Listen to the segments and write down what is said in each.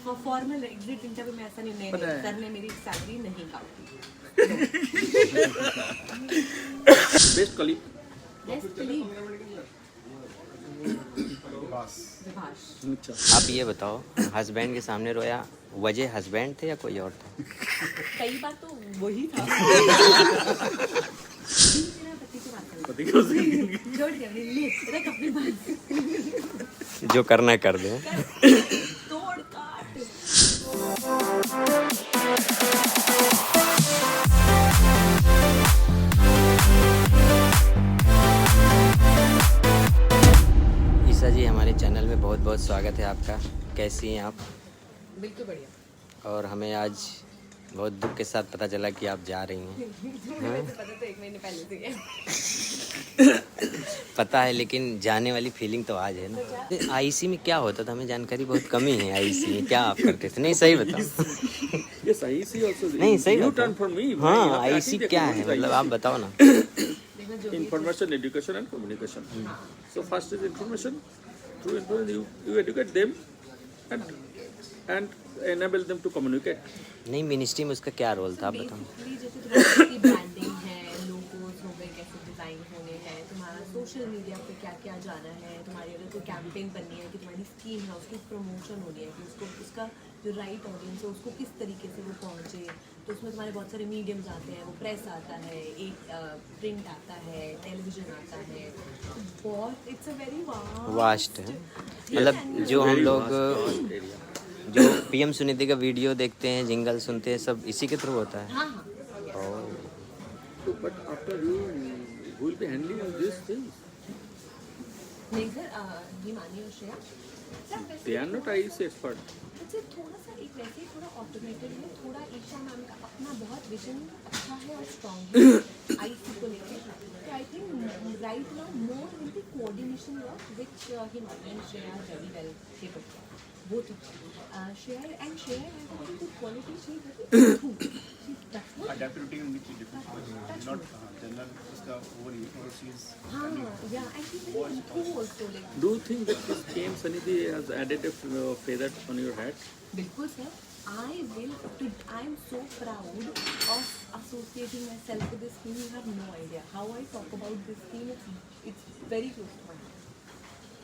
Formal exit interview में ऐसा नहीं सर ने मेरी सैलरी नहीं काटी। बेस्ट कलीग अच्छा आप ये बताओ, हस्बैंड के सामने रोया, वजह हस्बैंड थे या कोई और था? कई बार तो वही था। पति को छोड़ दिया ले रख अपनी बात। जो करना है कर दे। तोड़ काट। ईसा जी, हमारे चैनल में बहुत बहुत स्वागत है आपका। कैसी हैं आप? बिल्कुल बढ़िया। और हमें आज बहुत दुख के साथ पता चला कि आप जा रही हैं। पता तो 1 महीने पहले से है। पता है, लेकिन जाने वाली फीलिंग तो आज है ना। आईसी में क्या होता था? हमें जानकारी बहुत कमी है। आईसी में क्या आप करते थे? नहीं सही बताओ। यस आईसी आल्सो नहीं सही न्यू बताओ। Turn for me. हाँ, आईसी क्या है मतलब आप बताओ ना। Information, education and communication. So first is information. Through information you educate them and enable them to communicate. नहीं, मिनिस्ट्री में उसका क्या रोल था आप बताओ। बेसिकली जैसे तुम्हारी ब्रांडिंग है, लोगोस हो गए, कैसे डिजाइन होने हैं, तुम्हारा सोशल मीडिया पे क्या क्या जाना है, तुम्हारी अगर कोई कैंपेन करनी है कि तुम्हारी स्कीम है उसकी प्रमोशन होनी है कि उसको उसका जो राइट ऑडियंस है उसको किस तरीके से वो पहुँचे, तो उसमें तुम्हारे बहुत सारे मीडियम्स आते हैं, वो प्रेस आता है, एक प्रिंट आता है, टेलीविजन आता है, बहुत इट्स अ वेरी वास्ट है। मतलब जो हम लोग जो पीएम सुनीति का वीडियो देखते हैं, जिंगल सुनते हैं, सब इसी के थ्रू होता है। हाँ हाँ। So, but after you who will be handling all these things? नहीं सर, हिमानी और Shreya sir They are not IEC expert. वैसे थोड़ा सा एक वैसे ही थोड़ा ऑटोमेटेड है, थोड़ा ईशा मैम का अपना बहुत विजन अच्छा है और स्ट्रॉन्ग है आईसी को लेकर। तो I think right now more will be coordination work which Himani and Shreya very well capable both of them. Shreya has a very good quality. She is very adaptability in which is different. Not general उसका overuse or she is yeah, and she's very intuitive also. Like Do you think that this PM Sanidhi has added a feather on your hat? बिल्कुल sir. I am so proud of associating myself with this team. You have no idea how I talk about this team. It's very close to my heart.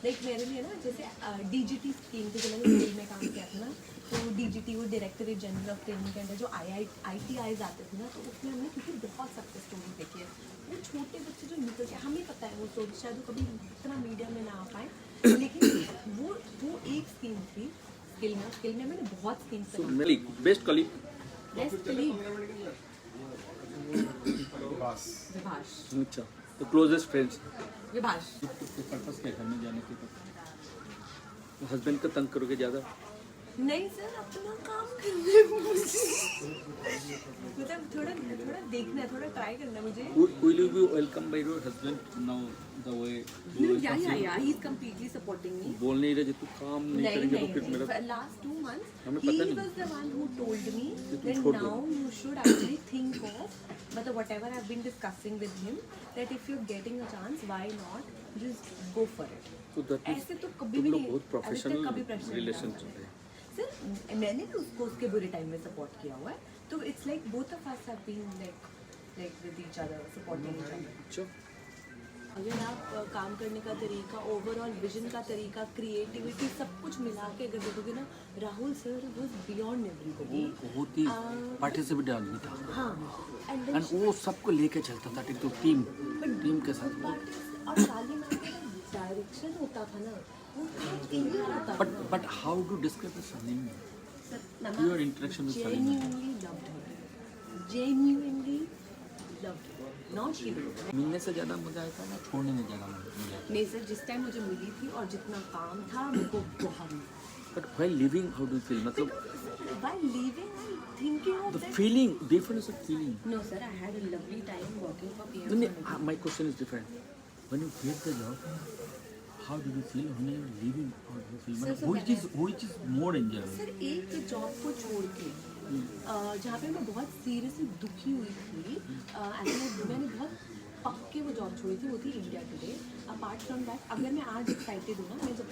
Like मेरे लिए ना जैसे DGT scheme थी, जब मैंने school में काम किया था ना, तो डीजीटी वो डायरेक्टरेट जनरल ऑफ ट्रेनिंग के अंदर जो IITIs आते थे ना, तो उसमें हमने क्योंकि बहुत सक्सेस स्टोरी देखी है। वो छोटे बच्चे जो निकल के, हमें पता है वो स्टोरी शायद वो कभी इतना मीडिया में ना आ पाए, लेकिन वो एक स्कीम थी स्किल में मैंने बहुत schemes So, best colleague. Vibhash अच्छा, the closest friends. Vibhash purpose क्या घर में जाने के हस्बैंड का तंग करोगे ज्यादा? नहीं सर, अपना काम करने मतलब थोड़ा देखना है, थोड़ा ट्राई करना है मुझे। Will you be welcomed by your husband now the way? Yeah, he's completely supporting me. बोल नहीं रहे तू काम नहीं करेंगे तो फिर मेरा नहीं, last 2 months हमें he पता नहीं। was the one who told me तुम that छोड़ दो। now you should actually think of, but whatever I've been discussing with him, that if you're getting a chance, why not just go for it. तो that means ऐसे तो कभी तुम भी लोग नहीं, बहुत अभी तक प्रोफेशनल कभी pressure नहीं रिलेशन डाला। चल रहे हैं। सर मैंने भी उसको उसके बुरे टाइम में सपोर्ट किया हुआ है, तो it's like both of us have been like with each other, supporting each other. अच्छा, अगर आप काम करने का तरीका, ओवरऑल विजन का तरीका, क्रिएटिविटी, सब कुछ मिला के अगर देखोगे ना, Rahul sir was beyond everybody. बहुत ही पार्टिसिपेट आदमी था हाँ, एंड वो सबको लेके चलता था, एक तो टीम के साथ। और साली में डायरेक्शन होता था ना, वो क्लियर होता था। But how to describe the Salim? Sir Your interaction with Salim. genuinely loved her, genuinely loved her, not she would. मिलने से ज़्यादा मजा आया था ना छोड़ने में ज़्यादा मजा आया? नहीं सर, जिस टाइम मुझे मिली थी और जितना काम था मुझको बहुत मिला। but while living how do you feel? मतलब While leaving, I'm thinking of the that. feeling, difference of feeling. No sir, I had a lovely time working for PM. No, no, my question is different. When you get the job, how do you feel when you are leaving? How do you feel? Sir, Which is more enjoyable? Sir एक job को छोड़ के जहाँ पे मैं बहुत seriously दुखी हुई थी, मैंने बहुत पक्के वो जॉब छोड़ी थी, वो थी India today. Apart from that, अगर मैं आज एक्साइटेड हूँ ना, मैं जब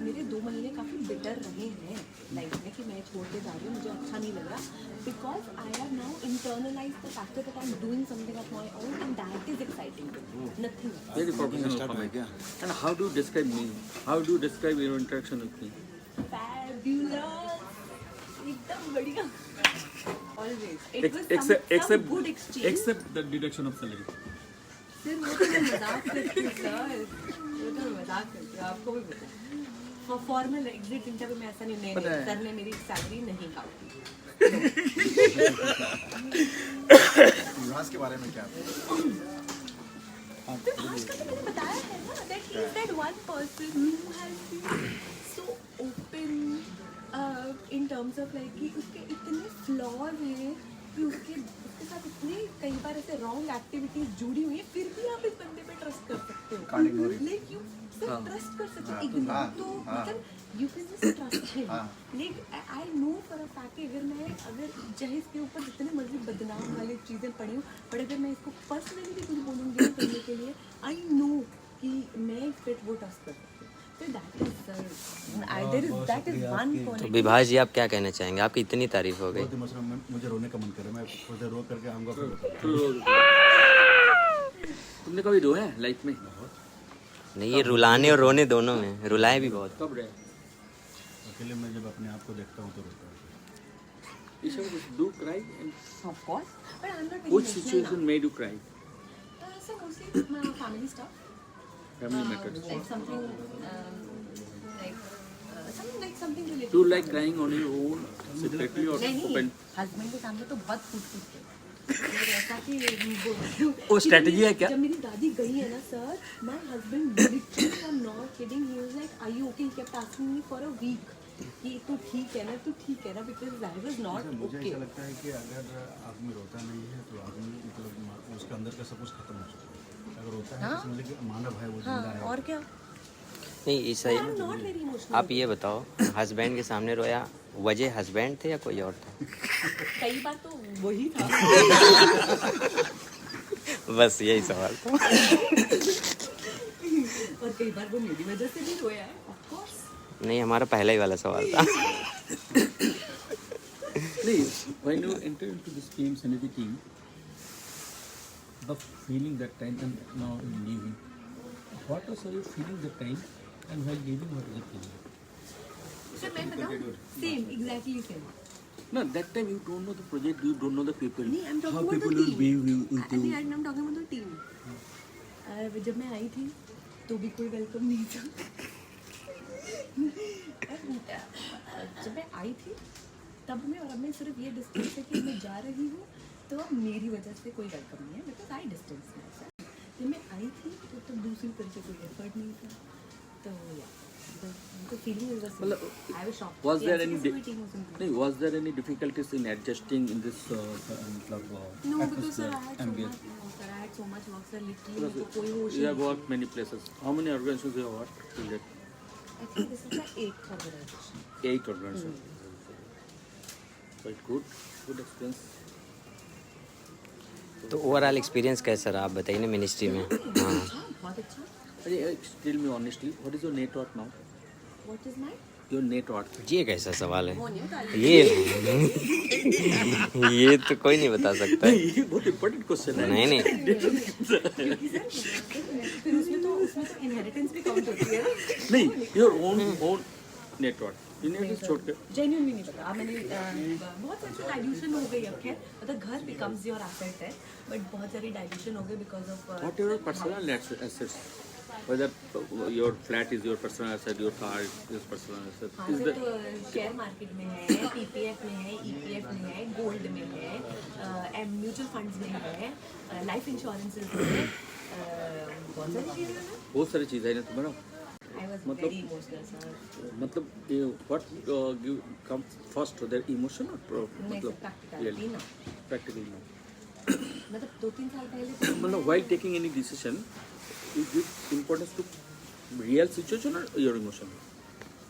मेरे 2 महीने काफ़ी बिटर रहे हैं लाइफ में कि मैं छोड़ के जा रही हूँ, मुझे अच्छा नहीं लग रहा, because I have now internalise the factor that I am doing something of my own and that is exciting, nothing. Very professional comment. And how do you describe me? How do you describe your interaction with me? Fabulous, एकदम बढ़िया, always. It was some good exchange. except the deduction of salary. Sir वो तो मैं मजाक करती हूँ sir, वो तो मैं मजाक करती हूँ, आपको भी पता है। फॉर्मल एग्जिट इंटरव्यू में ऐसा नहीं, नहीं सर ने मेरी सैलरी नहीं काटी। युवराज के बारे में क्या? तो आज का तो मैंने बताया है ना, that he is that one person who has been so open in terms of like कि उसके इतने flaws हैं कि उसके साथ इतने कई बार ऐसे रॉन्ग एक्टिविटीज जुड़ी हुई है, फिर भी आप इस बंदे पे ट्रस्ट कर सकते हो। लाइक यू ट्रस्ट कर सकते हो, इग्नोर तो मतलब you can just trust him. Like I know for a fact कि अगर जहेज के ऊपर जितने मर्जी बदनाम वाली चीज़ें पड़ी हूँ, बट अगर मैं इसको पर्सनली भी कुछ बोलूँगी ना करने के लिए, आई नो कि मैं इस पे वो ट्रस्ट कर सकती हूँ। तो दैट इज वन तो क्वालिटी। विभास जी आप क्या कहना चाहेंगे? आपकी इतनी तारीफ हो गई। बहुत इमोशनल, मुझे रोने का मन कर रहा है, मैं थोड़ी देर रो करके आऊँगा। तुमने कभी रोया है लाइफ में? नहीं, ये रुलाने और रोने दोनों में, रुलाए भी बहुत। कब रहे? अकेले मैं जब अपने आप को देखता हूँ तो रोता हूँ। Isha, do cry? And Of course, but I'm not very which emotional situation now. made you cry? So mostly my family stuff. Family matters. Like something something related. Do you like crying on your own, secretly or नहीं, open? Husband के सामने तो बहुत फूट के ऐसा कि वो strategy है क्या? जब मेरी दादी गई है ना sir, my husband literally, I'm not kidding, he was like, are you okay? He kept asking me for a week कि तू ठीक है ना, because I was not मुझे okay. ऐसा लगता है कि अगर आदमी रोता नहीं है तो आदमी मतलब उसके अंदर का सब कुछ खत्म हो चुका है। अगर रोता है तो समझ लीजिए मानव है, वो जिंदा है। और क्या? नहीं ऐसा I'm not very emotional. आप ये बताओ, हस्बैंड के सामने रोया, वजह हस्बैंड थे या कोई और था? कई बार तो वही था। बस यही सवाल था। और कई बार वो मेरी वजह से भी रोया है, of course. नहीं, हमारा पहला ही वाला सवाल था। Please, when you enter into this team, Sanity team, the feeling that time and now in leaving, what was your feeling that time and while leaving, what was the feeling? Sir मैं बताऊँ, same, exactly same. No, that time you don't know the project, you don't know the people. नहीं, I'm talking how about people the will team. behave with you. I'm talking about the team. जब मैं आई थी तो भी कोई welcome नहीं था। जब मैं आई थी तब में और अब में सिर्फ ये डिस्टेंस है कि मैं जा रही हूँ, तो अब मेरी वजह से कोई वेलकम नहीं है, बिकॉज आई डिस्टेंस में। जब मैं आई थी तो तब दूसरी तरफ से कोई एफर्ट नहीं था, तो या the feeling was I was shocked. Was there any no, was there any difficulties in adjusting in this no, because sir, I had so much work, sir. I had so much work, sir. Literally, तो कोई होश you have worked many places. How many organizations you have worked till that? I think this is the 8th organization. 8 organizations. Quite good experience. तो overall experience कैसा रहा, आप बताइए ना ministry में। हाँ, बहुत अच्छा। Tell me honestly, what is your net worth now? What is my? Your net worth. ये कैसा सवाल है? वो नहीं बता रही। ये तो कोई नहीं बता सकता है। ये बहुत important question है। नहीं नहीं, फिर उसमें तो इनहेरिटेंस भी काउंट होती है। नहीं, your own net worth. Inheritance छोड़ के। जेन्युइनली नहीं पता। मैंने बहुत सारी डाइल्यूशन हो गई अब, खैर मतलब घर बिकम्स योर एसेट है, बट बहुत सारी डाइल्यूशन हो गई because of What are your personal assets? Whether your flat is your personal asset, your car is your personal asset. हाँ Is सर, the तो शेयर मार्केट में है, पीपीएफ में है, ईपीएफ में है, गोल्ड में है, म्यूचुअल फंड्स में है, लाइफ इंश्योरेंसेस में है, बहुत सारी चीज़ें हैं। बहुत सारी चीज़ है ना तुम्हारा। I was very emotional sir. मतलब what comes first, their emotion or नहीं सर, प्रैक्टिकलिटी ना, practically no. मतलब 2-3 साल पहले तो मतलब while taking any decision, you give importance to real situation or your emotion?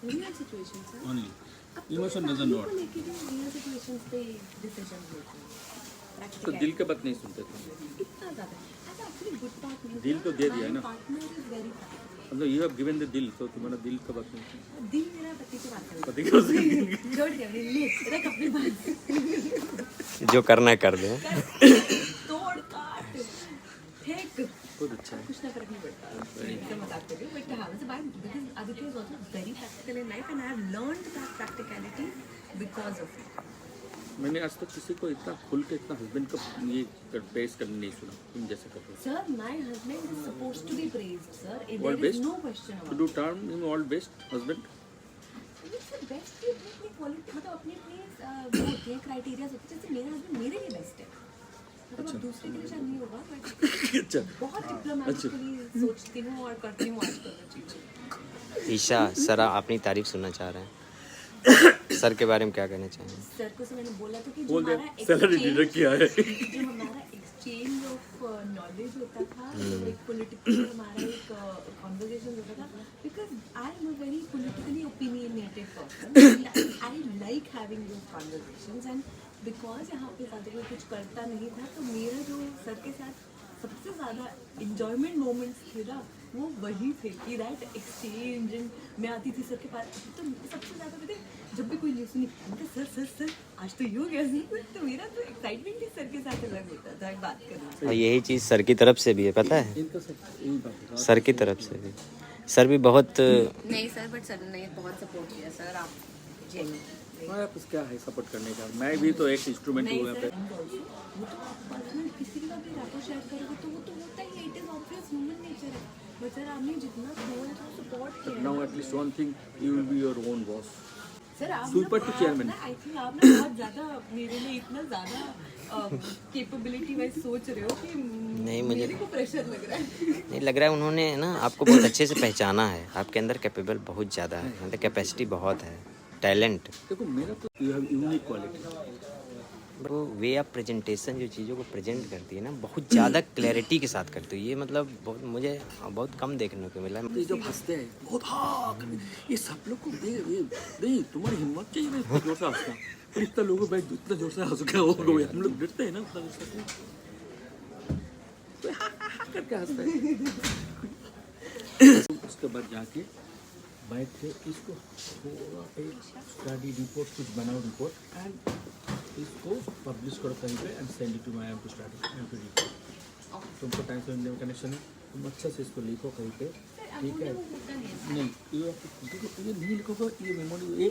Real situation sir. Only. अब तो Emotion मैं doesn't family know. को लेके भी रियल सिचुएशंस पे डिसीजन लेती हूँ। तो दिल की बात नहीं सुनते थे, इतना ज़्यादा एक्चुअली गुड पार्टनर दिल तो दे दिया है ना। पार्टनर इज वेरी मतलब यू हैव गिवन द दिल, तो तुम्हारा दिल का बात नहीं सुनते। दिल मेरा पति से बात कर पति को से- छोड़ दे ले रख अपनी बात जो करना है कर दे। तोड़ काट फेंक बहुत अच्छा है। कुछ ना फर्क नहीं पड़ता एकदम मजाक कर रही हूँ बट हाँ वैसे बात because Aditya is also very practical in life and I have learned that practicality because of it मैंने आज तक किसी को इतना खुल के इतना हस्बैंड का ये पेश करने नहीं सुना तुम जैसे करते हो। Sir my husband is supposed to be praised sir All there is best? No question तो about do term him all best husband. It's best की अपनी क्वालिटी मतलब अपनी वो होती है क्राइटेरिया होते हैं जैसे मेरा हस्बैंड मेरे लिए बेस्ट है मतलब अब दूसरे के लिए शायद नहीं होगा बट अच्छा बहुत डिप्लोमेटिकली सोचती हूँ और करती हूँ आजकल चीज़ें। ईशा सर अपनी तारीफ सुनना चाह रहे हैं, सर के बारे में क्या कहना चाहेंगे? सर को से मैंने बोला था कि जो बोल दे हमारा सैलरी exchange- डिडक्ट किया है। जो हमारा एक्सचेंज ऑफ नॉलेज होता था जो एक पॉलिटिकल हमारा एक कॉन्वर्सेशन होता था because I am a very politically opinionated person I like having those conversations and because यहाँ पे ज़्यादा कोई कुछ करता नहीं था तो मेरा जो सर के साथ सबसे ज़्यादा इंजॉयमेंट मोमेंट्स थे ना वो वही थे कि दैट एक्सचेंज एंड मैं आती थी सर के पास तो सबसे ज़्यादा पता है जब भी कोई न्यूज़ सुनी मैं सर सर सर आज तो ये हो गया तो मेरा तो एक्साइटमेंट ही सर के साथ अलग होता था बात करना। और यही चीज़ सर की तरफ से भी है, पता है? इनका सब यही बात है। सर की तरफ से भी सर भी बहुत नहीं सर बट सर ने बहुत सपोर्ट किया सर आप जेन्युइन हमारे पास क्या है सपोर्ट करने का, मैं भी तो एक इंस्ट्रूमेंट हूँ यहाँ पे। वो तो आप पर्सनल किसी का भी रैपो शेयर करोगे तो वो तो होता ही है it is obvious human nature है बट सर आपने जितना थोड़ा सा सपोर्ट किया now at least one thing you will be your own boss. Sir आप Super to chairman. I think आप ना बहुत ज़्यादा मेरे लिए इतना ज़्यादा कैपेबिलिटी वाइज सोच रहे हो कि नहीं, मुझे- मेरे को प्रेशर लग रहा है। नहीं लग रहा है उन्होंने ना आपको बहुत अच्छे से पहचाना है, आपके अंदर कैपेबल बहुत ज़्यादा है, मतलब कैपेसिटी बहुत है, टैलेंट। देखो मेरा तो यू हैव यूनिक क्वालिटी। वो वे ऑफ प्रेजेंटेशन जो चीज़ों को प्रेजेंट करती है ना बहुत ज़्यादा क्लैरिटी के साथ करती है, ये मतलब बहुत मुझे बहुत कम देखने को मिला। ये जब हंसते हैं बहुत हाँ ये सब लोग को नहीं तुम्हारी हिम्मत चाहिए ना इतना जोर से हंसना फिर इतना लोगों भाई इतना जोर से हंस क्या हो गए हम लोग डरते हैं ना उतना जोर से तो हाँ करके हंसते हैं। उसके बाद जाके बैठ के इसको थोड़ा एक स्टडी रिपोर्ट कुछ बनाओ रिपोर्ट एंड इसको पब्लिश करो कहीं पे and send it to my M two study report. तुमको टाइम से इंडिया कनेक्शन है, तुम अच्छा से इसको लिखो कहीं पे, ठीक है? नहीं ये नहीं लिखोगे ये मेमोरी ये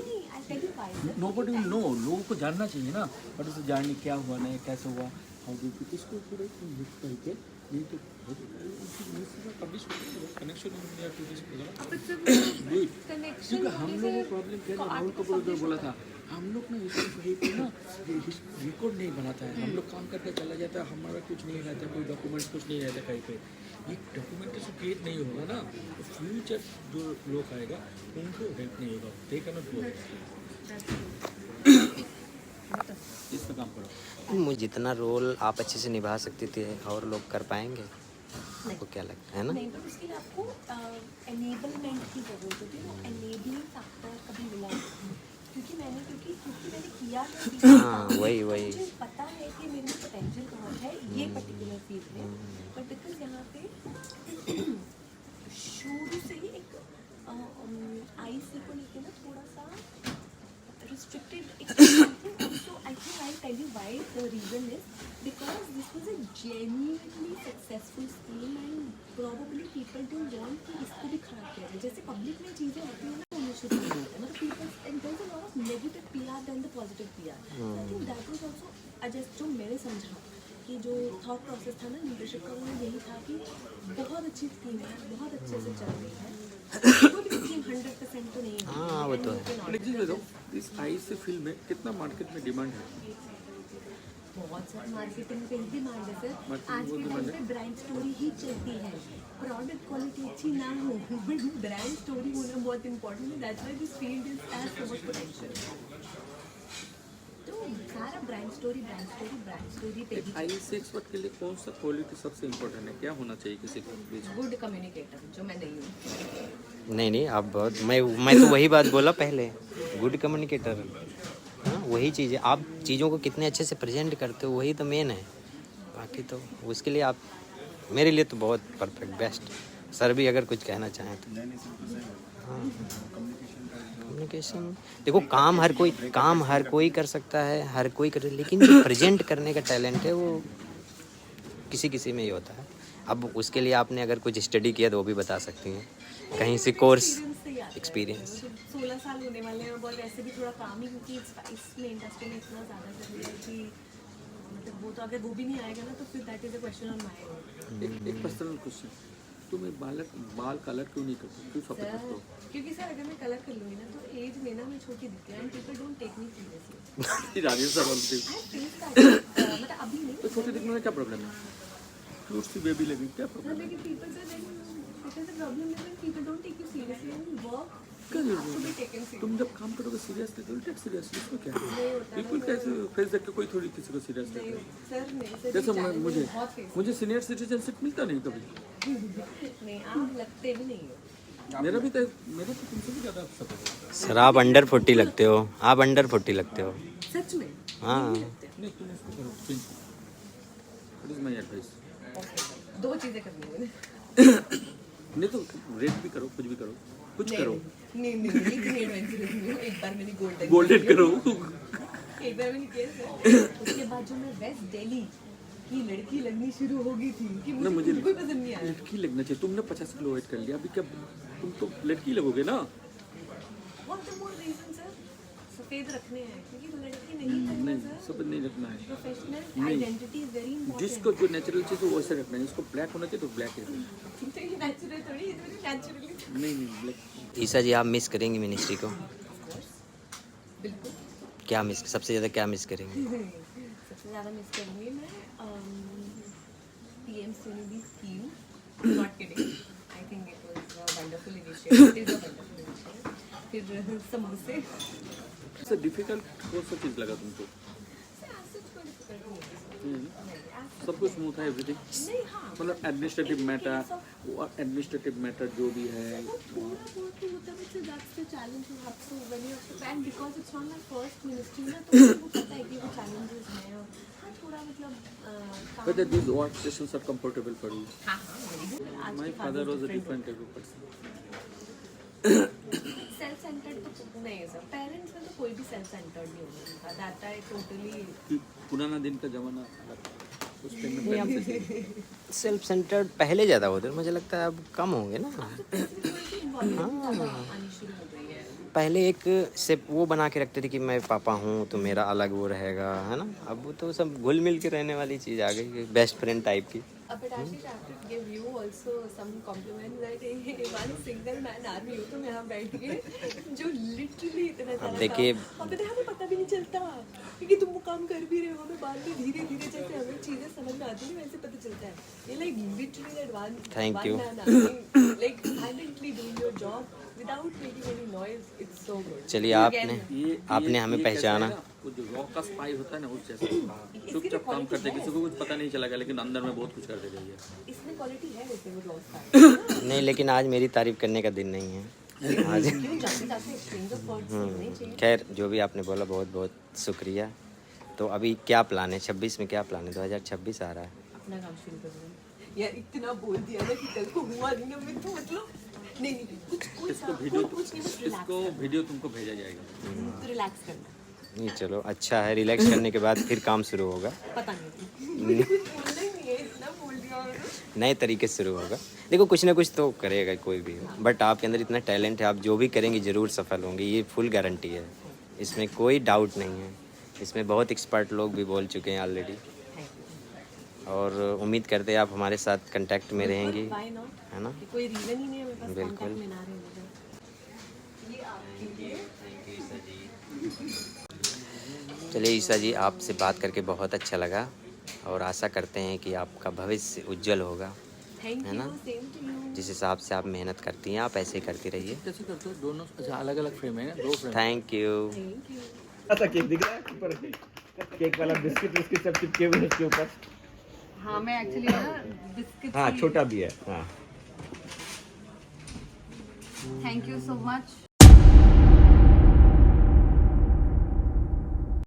नोबडी विल नो, लोगों को जानना चाहिए ना बट उसे जानने क्या हुआ नहीं कैसे हुआ हाउ डू इसको पूरे लिख करके नहीं तो publish connection India to this programme. क्योंकि हम लोगों को प्रॉब्लम क्या है, राहुल कपूर उधर बोला था हम लोग ना इसको कहीं पे ना रिकॉर्ड नहीं बनाता है, हम लोग काम करके चला जाता है, हमारा कुछ नहीं रहता, कोई डॉक्यूमेंट्स कुछ नहीं रहता कहीं पे। ये डॉक्यूमेंटेशन क्रिएट नहीं होगा ना तो फ्यूचर जो लोग आएगा उनको हेल्प नहीं होगा, दे कैन नॉट गो। इस पे काम करो। मुझे जितना रोल आप अच्छे से निभा सकते थे और लोग कर पाएंगे, आपको क्या लगता है ना? नहीं तो उसके लिए आपको एनेबलमेंट की ज़रूरत होती है, वो एनेबलिंग फैक्टर कभी मिला नहीं। क्योंकि मैंने किया है हाँ, वही। मुझे पता है कि मेरे में पोटेंशियल बहुत है ये पर्टिकुलर फील्ड में बट बिकॉज यहाँ पे शुरू से ही एक आईसी को लेके ना थोड़ा सा restricted so I think I'll tell you why the reason is because this was a genuinely successful scheme and probably people don't want कि इसको भी खराब किया जाए। जैसे पब्लिक में चीज़ें होती हैं ना उन्हें शुरू नहीं होता मतलब people and there's a lot of negative PR than the positive PR so I think that was also just जो मैंने समझा कि जो थॉट प्रोसेस था ना लीडरशिप का वो यही था कि बहुत अच्छी स्कीम है बहुत अच्छे से चल रही है कोई भी स्कीम 100% तो नहीं है हाँ वो तो है। लेकिन बताओ इस आई से फील्ड में कितना मार्केट में डिमांड है? बहुत सारे मार्केटिंग पे ही डिमांड है सर Marketing आज वो के demand टाइम पे ब्रांड स्टोरी ही चलती है प्रोडक्ट क्वालिटी अच्छी ना हो बट ब्रांड स्टोरी होना बहुत इंपॉर्टेंट है that's why this field is has so much potential तो सारा ब्रांड स्टोरी पे ही आई से एक्सपर्ट के लिए कौन सा क्वालिटी सबसे इम्पोर्टेंट है, क्या होना चाहिए किसी के बीच? गुड कम्युनिकेटर जो मैं नहीं हूँ नहीं आप बहुत मैं तो वही बात बोला पहले, गुड कम्युनिकेटर। हाँ वही चीज़ है, आप चीज़ों को कितने अच्छे से प्रेजेंट करते हो वही तो मेन है। बाकी तो उसके लिए आप मेरे लिए तो बहुत परफेक्ट बेस्ट। सर भी अगर कुछ कहना चाहें तो। हाँ, कम्युनिकेशन देखो, काम हर कोई कर सकता है, हर कोई कर, लेकिन जो प्रेजेंट करने का टैलेंट है वो किसी किसी में ही होता है। अब उसके लिए आपने अगर कुछ स्टडी किया तो वो भी बता सकती हैं, कहीं से कोर्स एक्सपीरियंस। 16 साल होने वाले हैं और वैसे भी थोड़ा काम ही, क्योंकि इसमें इंडस्ट्री में इतना ज़्यादा चल रहा है कि मतलब वो तो अगर वो भी नहीं आएगा ना तो फिर that is a question on my own. एक पर्सनल क्वेश्चन, तुम एक बाल कलर क्यों नहीं करते, क्यों सफेद करते हो? क्योंकि सर अगर मैं कलर कर लूँगी ना तो एज में ना मैं छोटी दिखती हूँ and people don't take me seriously. Rajesh sir बोलते मतलब अभी नहीं, तो छोटे दिखने में क्या प्रॉब्लम है? क्यूट सी बेबी लगी, क्या प्रॉब्लम? लेकिन पीपल से because the problem is when people don't take you seriously and work क्या टू जरूरत बी है? Taken seriously. तुम जब काम करोगे सीरियसली तो टेक सीरियसली, इसमें क्या है? नहीं होता बिल्कुल कैसे फेस देख के कोई थोड़ी किसी को सीरियस नहीं लेता है। सर, नहीं सर, जैसे मुझे बहुत फेस मुझे सीनियर सिटीजनशिप मिलता नहीं कभी। नहीं, आप लगते भी नहीं हो। मेरा तो तुमसे भी ज़्यादा सफेद होता है। सर आप अंडर 40 लगते हो, आप अंडर 40 लगते हो। सच में हाँ, नहीं तुम इसको करो, change. What is my advice? दो चीजें करनी है मुझे। नहीं तो रेड भी करो, कुछ भी करो, कुछ करो, नहीं इतनी एडवेंचरस नहीं हूँ। एक बार मैंने गोल्डन करो। एक बार मैंने किया सर, उसके बाद जो मैं वेस्ट दिल्ली की लड़की लगनी शुरू हो गई थी कि ना मुझे मुझे कोई पसंद नहीं आया। लड़की लगना चाहिए। तुमने 50 किलो वेट कर लिया, अभी क्या तुम तो लड़की लगोगे ना? What the more reason sir, सफेद रखने हैं क्योंकि लड़की नहीं लगना नहीं, सर। सब नहीं रखना है। Professional identity is very important. जिसको जो नेचुरल चीज़ है वो वैसे रखना है। जिसको ब्लैक होना चाहिए तो ब्लैक है। ये नेचुरल थोड़ी, ये तो नेचुरली। नहीं ब्लैक। ईसा जी आप मिस करेंगी मिनिस्ट्री को? बिल्कुल। क्या मिस, सबसे ज़्यादा क्या मिस करेंगी? सबसे ज़्यादा मिस करूँगी मैं PM Sunidhi scheme. Not kidding. I think it was a wonderful initiative. It is a wonderful initiative. फिर समोसे। सबसे डिफिकल्ट कौन सा चीज़ लगा तुमको? सब कुछ स्मूथ है एवरीथिंग? नहीं, हाँ मतलब एडमिनिस्ट्रेटिव मैटर जो भी है पूरा work ही होता है, but that's the challenge you have to when you have to, and because it's not my first ministry ना तो मुझे पता है कि वो challenges हैं और हाँ थोड़ा मतलब whether these work sessions are comfortable for you. हाँ very good. आज My के father was a different different type of person. Self centred तो नहीं है सर, पेरेंट्स में तो कोई भी सेल्फ सेंटर्ड नहीं होगा। दैट आई टोटली कि पुराना दिन का जमाना अलग था। उस टाइम में parents से- सेल्फ सेंटर्ड पहले ज़्यादा होते थे, मुझे लगता है अब कम होंगे ना। आनी शुरू हो गई है। पहले एक से वो बना के रखते थे कि मैं पापा हूँ तो मेरा अलग वो रहेगा, है ना। अब तो सब घुल मिल के रहने वाली चीज़ आ गई, बेस्ट फ्रेंड टाइप की। But Ashish, I have to give you also some compliments that one single man army हो तुम यहाँ बैठ के जो literally इतना सारा देखिए- काम- और पता है हमें पता भी नहीं चलता क्योंकि तुम वो काम कर भी रहे हो, हमें बाद में धीरे धीरे जैसे हमें चीजें समझ में आती है वैसे पता चलता है। ये like literally that one Thank you. man army like silently doing your job without making any noise. It's so good. चलिए You आपने can- आपने हमें ये कैसा पहचाना। है ना, वो जो रॉ का स्पाई होता है ना उस जैसा चुपचाप काम करते हैं, किसी को कुछ पता नहीं चलेगा लेकिन अंदर में बहुत कुछ करते जाइए। इसमें क्वालिटी है वैसे वो लॉस नहीं, लेकिन आज मेरी तारीफ करने का दिन नहीं है आज। क्यों जाते जाते एक्सचेंज ऑफ वर्ड्स नहीं चाहिए। खैर जो भी आपने बोला बहुत बहुत शुक्रिया। तो अभी क्या प्लान है 26 में, क्या प्लान है? 2026 आ रहा है। अपना काम शुरू कर दूँ यार, इतना बोल दिया ना कि कल को हुआ नहीं ना मैं तो मतलब नहीं कुछ इसको वीडियो तुमको भेजा जाएगा। तो रिलैक्स करना, नहीं चलो अच्छा है, रिलैक्स करने के बाद फिर काम शुरू होगा, पता नहीं मुझे कुछ बोलना ही नहीं है, इतना बोल दिया और नए तरीके से शुरू होगा। देखो कुछ ना कुछ तो करेगा कोई भी, बट आपके अंदर इतना टैलेंट है, आप जो भी करेंगे ज़रूर सफल होंगे, ये फुल गारंटी है, इसमें कोई डाउट नहीं है। इसमें बहुत एक्सपर्ट लोग भी बोल चुके हैं ऑलरेडी, और उम्मीद करते हैं आप हमारे साथ कांटेक्ट में रहेंगी, व्हाई नॉट, है ना। कि कोई रीजन ही नहीं है मेरे पास बिल्कुल। कांटेक्ट में ना रहे मुझे। ये आपके लिए चलिए ईसा जी, आपसे बात करके बहुत अच्छा लगा और आशा करते हैं कि आपका भविष्य उज्जवल होगा, थैंक है ना। You, same to you. जिस हिसाब से आप मेहनत करती हैं आप ऐसे ही करती रहिए। कैसे करते हो दोनों? अच्छा अलग अलग फ्रेम है ना, 2 frame. Thank you. Thank you. अच्छा केक दिख रहा है ऊपर, केक वाला बिस्किट सब चिपके हुए उसके ऊपर। हाँ मैं एक्चुअली ना बिस्किट, हाँ छोटा भी है। हाँ थैंक यू सो मच।